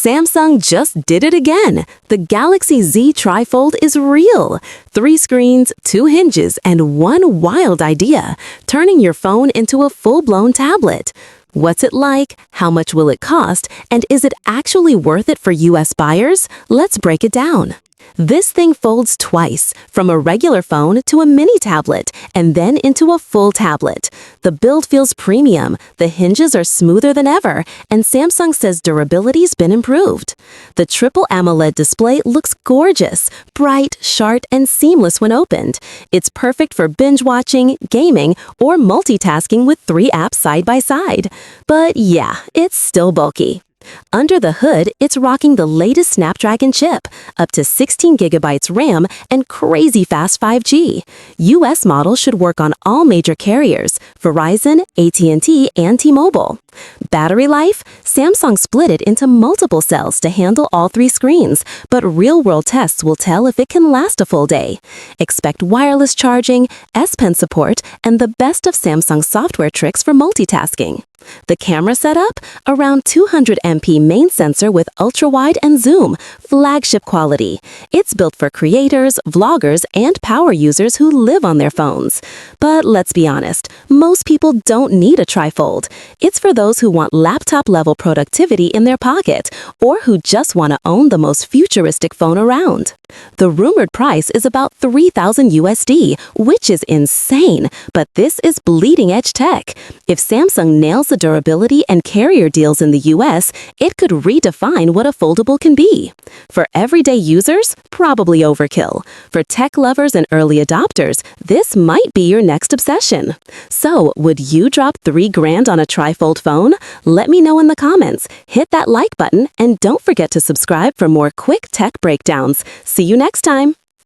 Samsung just did it again. The Galaxy Z Trifold is real. 3 screens, 2 hinges, and one wild idea, turning your phone into a full-blown tablet. What's it like? How much will it cost? And is it actually worth it for US buyers? Let's break it down. This thing folds twice, from a regular phone to a mini tablet, and then into a full tablet. The build feels premium, the hinges are smoother than ever, and Samsung says durability's been improved. The triple AMOLED display looks gorgeous, bright, sharp, and seamless when opened. It's perfect for binge watching, gaming, or multitasking with 3 apps side by side. But yeah, it's still bulky. Under the hood, it's rocking the latest Snapdragon chip, up to 16 gigabytes RAM and crazy fast 5G. US models should work on all major carriers, Verizon, AT&T, and T-Mobile. Battery life? Samsung split it into multiple cells to handle all 3 screens, but real-world tests will tell if it can last a full day. Expect wireless charging, S Pen support, and the best of Samsung software tricks for multitasking. The camera setup? Around 200 MP main sensor with ultra-wide and zoom, flagship quality. It's built for creators, vloggers, and power users who live on their phones. But let's be honest, most people don't need a trifold. It's for those who want laptop-level productivity in their pocket, or who just want to own the most futuristic phone around. The rumored price is about $3,000 USD, which is insane, but this is bleeding-edge tech. If Samsung nails the durability and carrier deals in the US, it could redefine what a foldable can be. For everyday users, probably overkill. For tech lovers and early adopters, this might be your next obsession. So, would you drop $3,000 on a trifold phone? Let me know in the comments. Hit that like button and don't forget to subscribe for more quick tech breakdowns. See you next time!